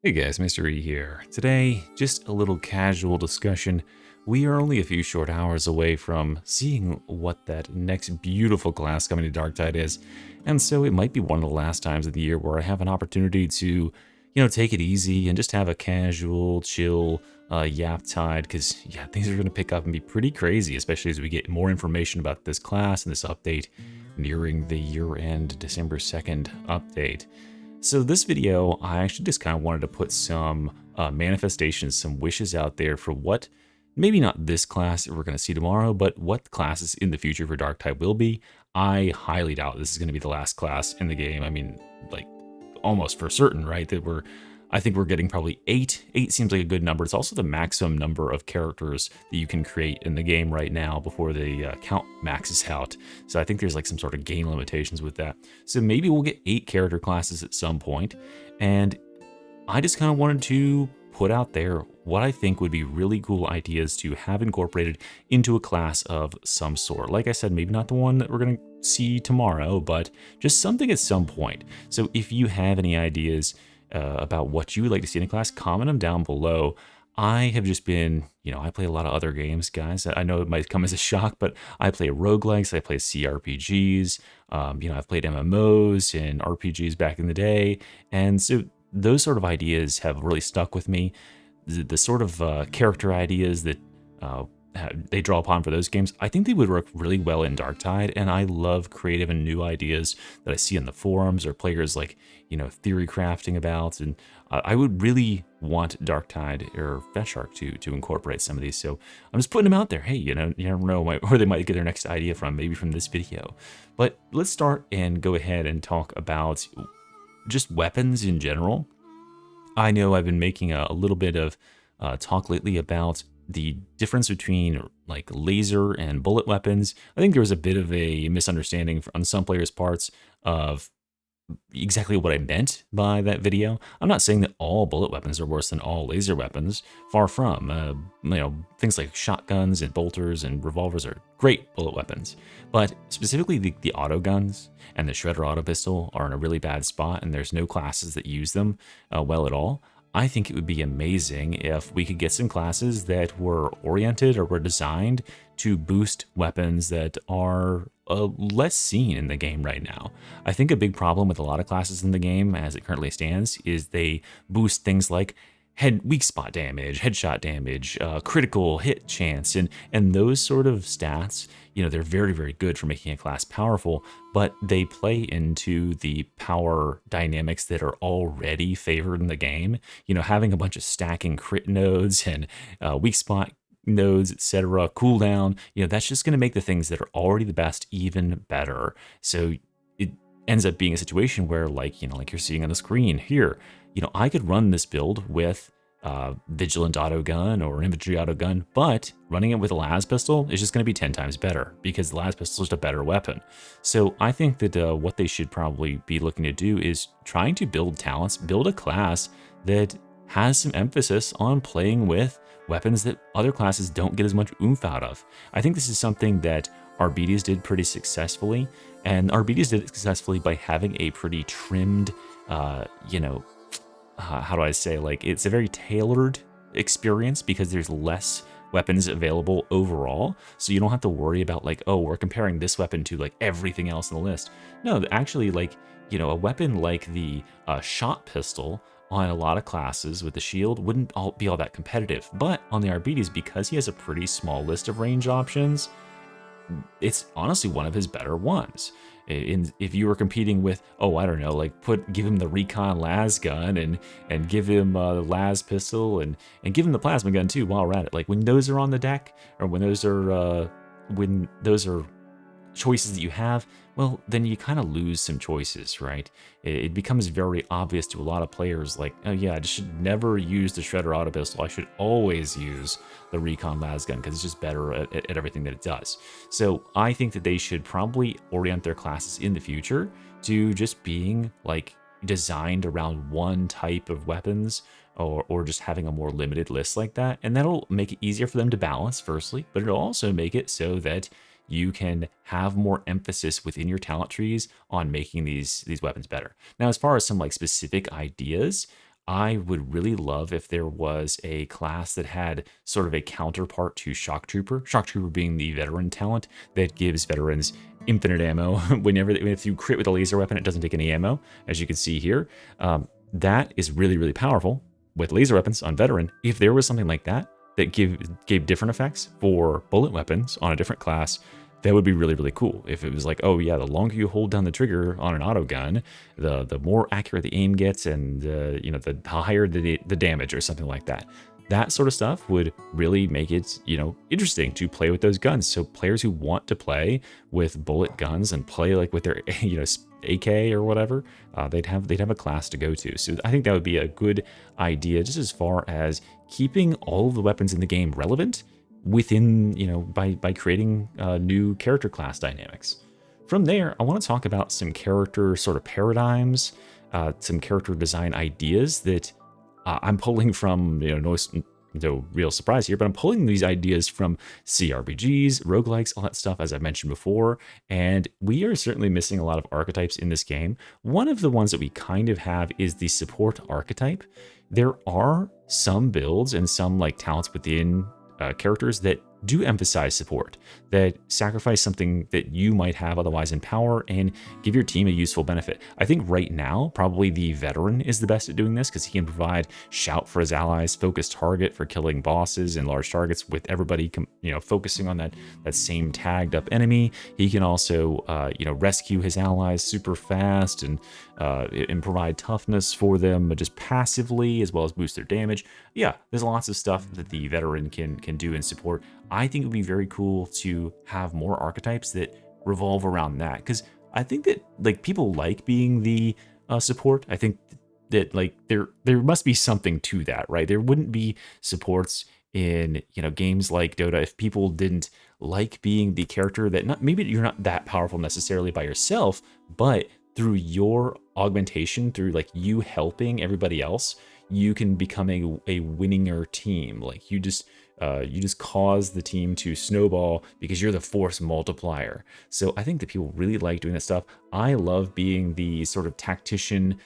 Hey guys, Mr. E here. Today, just a little casual discussion. We are only a few short hours away from seeing what that next beautiful class coming to Darktide is, and so it might be one of the last times of the year where I have an opportunity to, take it easy and just have a casual, chill yap tide, because yeah, things are going to pick up and be pretty crazy, especially as we get more information about this class and this update nearing the year-end December 2nd update. So this video, I actually just kind of wanted to put some manifestations, some wishes out there for what, maybe not this class that we're going to see tomorrow, but what classes in the future for Darktide will be. I highly doubt this is going to be the last class in the game. I mean, like, almost for certain, right? I think we're getting probably 8. 8 seems like a good number. It's also the maximum number of characters that you can create in the game right now before the count maxes out. So I think there's like some sort of game limitations with that. So maybe we'll get 8 character classes at some point. And I just kind of wanted to put out there what I think would be really cool ideas to have incorporated into a class of some sort. Like I said, maybe not the one that we're going to see tomorrow, but just something at some point. So if you have any ideas about what you would like to see in a class, comment them down below. I have just been, I play a lot of other games, guys. I know it might come as a shock, but I play roguelikes, I play CRPGs, I've played MMOs and RPGs back in the day. And so those sort of ideas have really stuck with me. The sort of character ideas that they draw upon for those games, I think they would work really well in Darktide, and I love creative and new ideas that I see in the forums or players like, theory crafting about, and I would really want Darktide or Fetchark to incorporate some of these, so I'm just putting them out there. Hey, you never know where they might get their next idea from, maybe from this video. But let's start and go ahead and talk about just weapons in general. I know I've been making a little bit of talk lately about the difference between like laser and bullet weapons. I think there was a bit of a misunderstanding on some players' parts of exactly what I meant by that video. I'm not saying that all bullet weapons are worse than all laser weapons. Far from. Things like shotguns and bolters and revolvers are great bullet weapons. But specifically the auto guns and the shredder auto pistol are in a really bad spot, and there's no classes that use them well at all. I think it would be amazing if we could get some classes that were oriented or were designed to boost weapons that are less seen in the game right now. I think a big problem with a lot of classes in the game as it currently stands is they boost things like weak spot damage, headshot damage, critical hit chance, and those sort of stats. They're very, very good for making a class powerful, but they play into the power dynamics that are already favored in the game. Having a bunch of stacking crit nodes and weak spot nodes, etc., cooldown, that's just going to make the things that are already the best even better. So it ends up being a situation where, like you're seeing on the screen here, I could run this build with Vigilant Auto Gun or Infantry Auto Gun, but running it with a las pistol is just going to be 10 times better because the las pistol is just a better weapon. So I think that what they should probably be looking to do is trying to build talents, build a class that has some emphasis on playing with weapons that other classes don't get as much oomph out of. I think this is something that Arbites did pretty successfully, and Arbites did it successfully by having a pretty trimmed, how do I say, like, it's a very tailored experience because there's less weapons available overall, so you don't have to worry about like, oh, we're comparing this weapon to like everything else in the list. No, actually, like, a weapon like the shot pistol on a lot of classes with the shield wouldn't be all that competitive, but on the Arbites, because he has a pretty small list of range options, it's honestly one of his better ones. If you were competing with, oh, I don't know, like give him the recon las gun and give him the las pistol and give him the plasma gun too while we're at it. Like when those are on the deck, or when those are choices that you have, well, then you kind of lose some choices, right? It becomes very obvious to a lot of players, like, oh yeah, I should never use the shredder auto pistol. I should always use the recon las gun because it's just better at everything that it does. So I think that they should probably orient their classes in the future to just being like designed around one type of weapons, or just having a more limited list like that. And that'll make it easier for them to balance, firstly, but it'll also make it so that you can have more emphasis within your talent trees on making these weapons better. Now, as far as some like specific ideas, I would really love if there was a class that had sort of a counterpart to Shock Trooper. Shock Trooper being the veteran talent that gives veterans infinite ammo. If you crit with a laser weapon, it doesn't take any ammo, as you can see here. That is really, really powerful with laser weapons on veteran. If there was something like that that gave different effects for bullet weapons on a different class, that would be really, really cool. If it was like, oh yeah, the longer you hold down the trigger on an auto gun, the more accurate the aim gets, and the higher the damage or something like that. That sort of stuff would really make it, interesting to play with those guns. So players who want to play with bullet guns and play like with their, AK or whatever, they'd have a class to go to. So I think that would be a good idea, just as far as keeping all of the weapons in the game relevant within, by creating new character class dynamics. From there, I want to talk about some character sort of paradigms, some character design ideas that I'm pulling from, no real surprise here, but I'm pulling these ideas from CRPGs, roguelikes, all that stuff, as I mentioned before, and we are certainly missing a lot of archetypes in this game. One of the ones that we kind of have is the support archetype. There are some builds and some talents within characters that do emphasize support, that sacrifice something that you might have otherwise in power and give your team a useful benefit. I think right now, probably the veteran is the best at doing this because he can provide shout for his allies, focus target for killing bosses and large targets with everybody, focusing on that same tagged up enemy. He can also, rescue his allies super fast and provide toughness for them just passively, as well as boost their damage. Yeah, there's lots of stuff that the veteran can do in support. I think it would be very cool to have more archetypes that revolve around that, because I think that people like being the support. I think that there must be something to that, right? There wouldn't be supports in games like Dota if people didn't like being the character that maybe you're not that powerful necessarily by yourself, but through your augmentation, through you helping everybody else, you can become a winninger team. You just cause the team to snowball because you're the force multiplier. So I think that people really like doing that stuff. I love being the sort of tactician,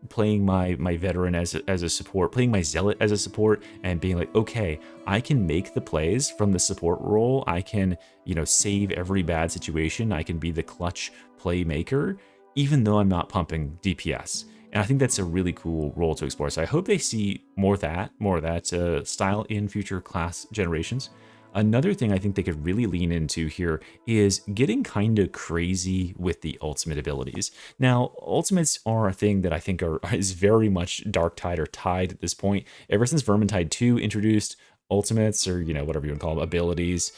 playing my veteran as a support, playing my zealot as a support, and being like, okay, I can make the plays from the support role. I can, save every bad situation. I can be the clutch playmaker, even though I'm not pumping DPS. And I think that's a really cool role to explore. So I hope they see more of that style in future class generations. Another thing I think they could really lean into here is getting kind of crazy with the ultimate abilities. Now, ultimates are a thing that I think is very much Darktide or Tide at this point. Ever since Vermintide 2 introduced ultimates, or whatever you want to call them, abilities,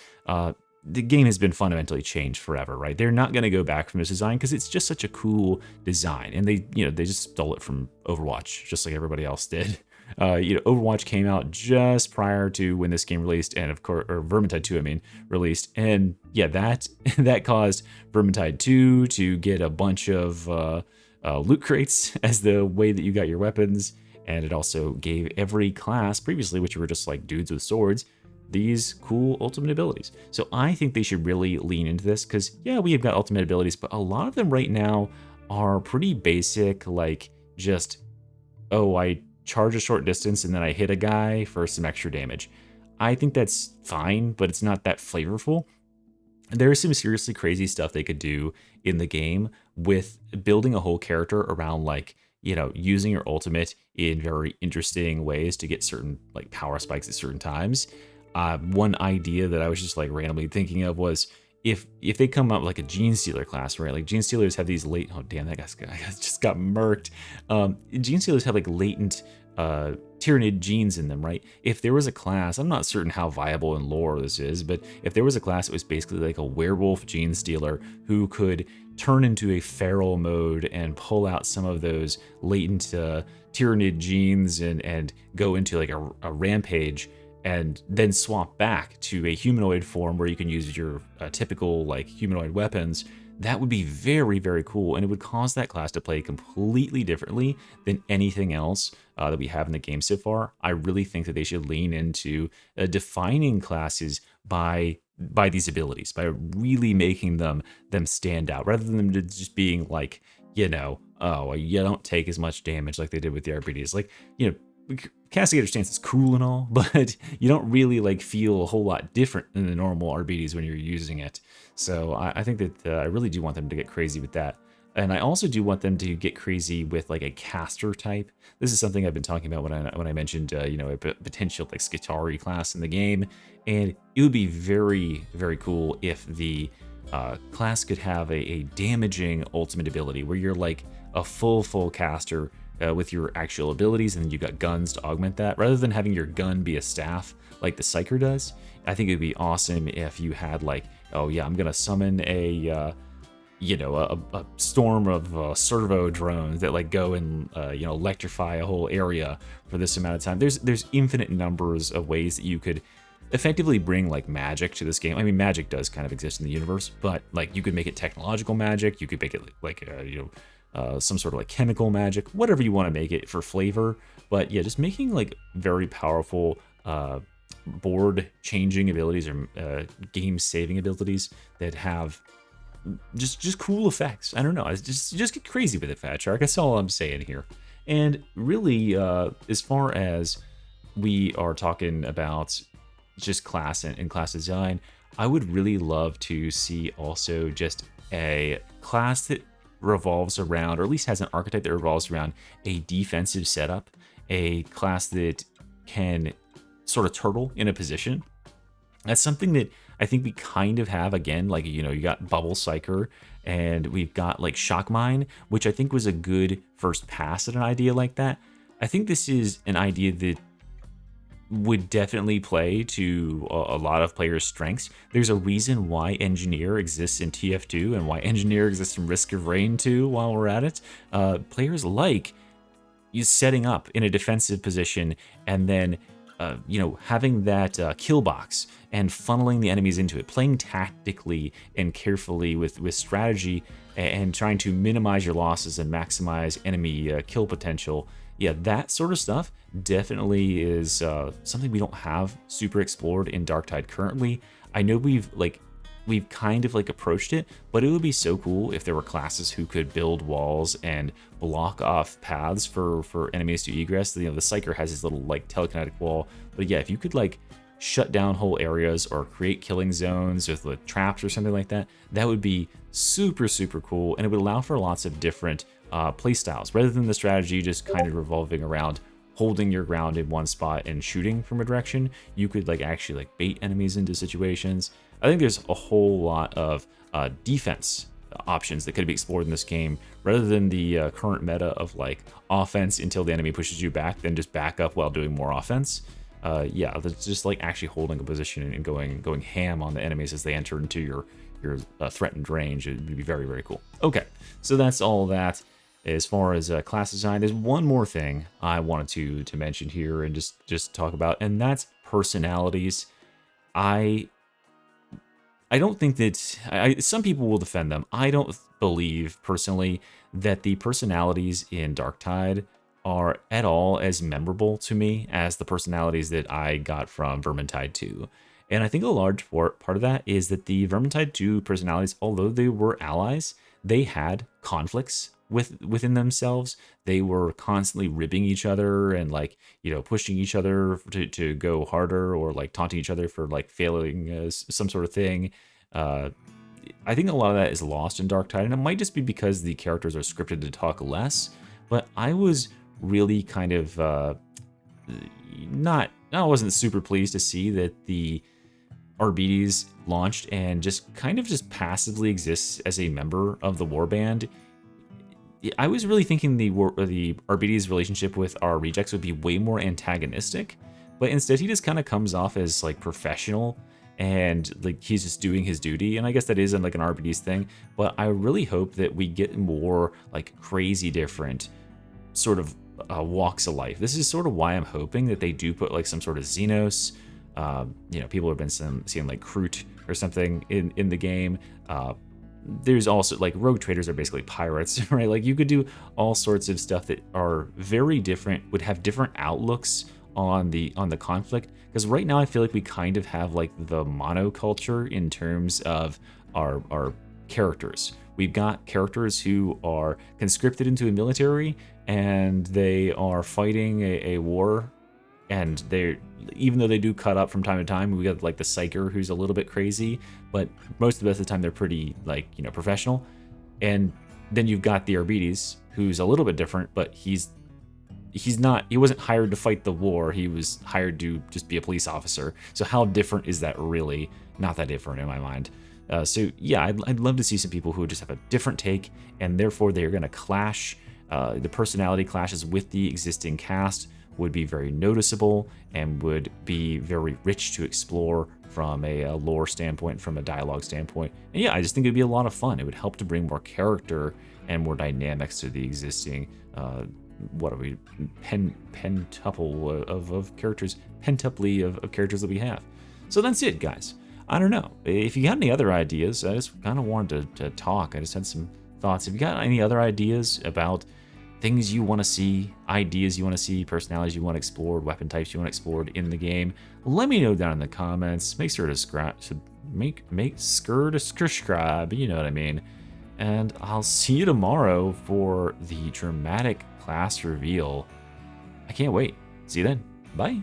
the game has been fundamentally changed forever, right? They're not going to go back from this design because it's just such a cool design, and they just stole it from Overwatch, just like everybody else did. Overwatch came out just prior to when this game released, and of course, or Vermintide 2, released, and yeah, that caused Vermintide 2 to get a bunch of loot crates as the way that you got your weapons, and it also gave every class previously, which were just dudes with swords, these cool ultimate abilities. So I think they should really lean into this because, yeah, we have got ultimate abilities, but a lot of them right now are pretty basic, just, oh, I charge a short distance and then I hit a guy for some extra damage. I think that's fine, but it's not that flavorful. There's some seriously crazy stuff they could do in the game with building a whole character around using your ultimate in very interesting ways to get certain power spikes at certain times. One idea that I was just randomly thinking of was if they come up a Gene Stealer class, right? Gene Stealers have these oh damn, that guy just got murked. Gene Stealers have latent Tyranid genes in them, right? If there was a class, I'm not certain how viable in lore this is, but if there was a class that was basically a werewolf Gene Stealer who could turn into a feral mode and pull out some of those latent Tyranid genes and go into a rampage, and then swap back to a humanoid form where you can use your typical humanoid weapons, that would be very, very cool, and it would cause that class to play completely differently than anything else that we have in the game so far. I really think that they should lean into defining classes by these abilities, by really making them stand out, rather than just being oh, well, you don't take as much damage like they did with the RBDs. Like, you know, Castigator Stance is cool and all, but you don't really like feel a whole lot different than the normal RBDs when you're using it. So I think that I really do want them to get crazy with that. And I also do want them to get crazy with like a caster type. This is something I've been talking about when I mentioned you know, a potential like Skitari class in the game, and it would be very, very cool if the class could have a damaging ultimate ability where you're like a full caster with your actual abilities, and then you got guns to augment that, rather than having your gun be a staff like the Psyker does. I think it'd be awesome if you had like, oh yeah, I'm gonna summon a you know, a storm of servo drones that like go and you know, electrify a whole area for this amount of time. There's infinite numbers of ways that you could effectively bring like magic to this game. I mean, magic does kind of exist in the universe, but like you could make it technological magic. You could make it like you know, some sort of like chemical magic, whatever you want to make it for flavor. But yeah, just making like very powerful board changing abilities or game saving abilities that have just cool effects. I don't know. Just get crazy with it, Fat Shark. That's all I'm saying here. And really, as far as we are talking about just class and class design, I would really love to see also just a class that revolves around, or at least has an archetype that revolves around a defensive setup, a class that can sort of turtle in a position. That's something that I think we kind of have, again, like, you know, you got Bubble Psyker and we've got like Shock Mine, which I think was a good first pass at an idea like that. I think this is an idea that would definitely play to a lot of players' strengths. There's a reason why Engineer exists in TF2 and why Engineer exists in Risk of Rain 2 while we're at it. Players like you setting up in a defensive position and then you know, having that kill box and funneling the enemies into it, playing tactically and carefully with strategy and trying to minimize your losses and maximize enemy kill potential. Yeah, that sort of stuff definitely is something we don't have super explored in Darktide currently. I know we've kind of like approached it, but it would be so cool if there were classes who could build walls and block off paths for enemies to egress. You know, the Psyker has his little like telekinetic wall, but yeah, if you could like shut down whole areas or create killing zones with traps or something like that, that would be super cool, and it would allow for lots of different play styles rather than the strategy just kind of revolving around holding your ground in one spot and shooting from a direction. You could like actually like bait enemies into situations. I think there's a whole lot of defense options that could be explored in this game, rather than the current meta of like offense until the enemy pushes you back, then just back up while doing more offense. Yeah, that's just like actually holding a position and going ham on the enemies as they enter into your threatened range. It would be very cool. Okay, so that's all that. As far as class design, there's one more thing I wanted to mention here and just talk about, and that's personalities. I don't think that some people will defend them. I don't believe personally that the personalities in Darktide are at all as memorable to me as the personalities that I got from Vermintide 2. And I think a large part of that is that the Vermintide 2 personalities, although they were allies, they had conflicts within themselves. They were constantly ribbing each other and like, you know, pushing each other to go harder, or like taunting each other for like failing some sort of thing. I think a lot of that is lost in Darktide, and it might just be because the characters are scripted to talk less. But I was really kind of I wasn't super pleased to see that the RBDs launched and just kind of just passively exists as a member of the warband. I was really thinking the RBD's relationship with our rejects would be way more antagonistic, but instead he just kind of comes off as like professional and like he's just doing his duty. And I guess that isn't like an RBD's thing, but I really hope that we get more like crazy different sort of walks of life. This is sort of why I'm hoping that they do put like some sort of Xenos. You know, people have been seeing like Kroot or something in the game. There's also like rogue traders are basically pirates, right? Like you could do all sorts of stuff that are very different, would have different outlooks on the conflict. Because right now I feel like we kind of have like the monoculture in terms of our characters, We've got characters who are conscripted into a military, and they are fighting a war, and they're, even though they do cut up from time to time, we got like the Psyker who's a little bit crazy, but most of the time they're pretty, like, you know, professional. And then you've got the Arbites, who's a little bit different, but he wasn't hired to fight the war, he was hired to just be a police officer. So how different is that really? Not that different in my mind. So yeah, I'd love to see some people who just have a different take, and therefore they're going to clash. The personality clashes with the existing cast would be very noticeable and would be very rich to explore from a lore standpoint, from a dialogue standpoint. And yeah, I just think it'd be a lot of fun. It would help to bring more character and more dynamics to the existing what are we, pentuple of characters, pentuply of characters that we have. So that's it, guys. I don't know. If you got any other ideas, I just kind of wanted to talk. I just had some thoughts. If you got any other ideas about things you want to see, ideas you want to see, personalities you want explored, weapon types you want explored in the game, let me know down in the comments. Make sure to subscribe, you know what I mean. And I'll see you tomorrow for the dramatic class reveal. I can't wait. See you then. Bye.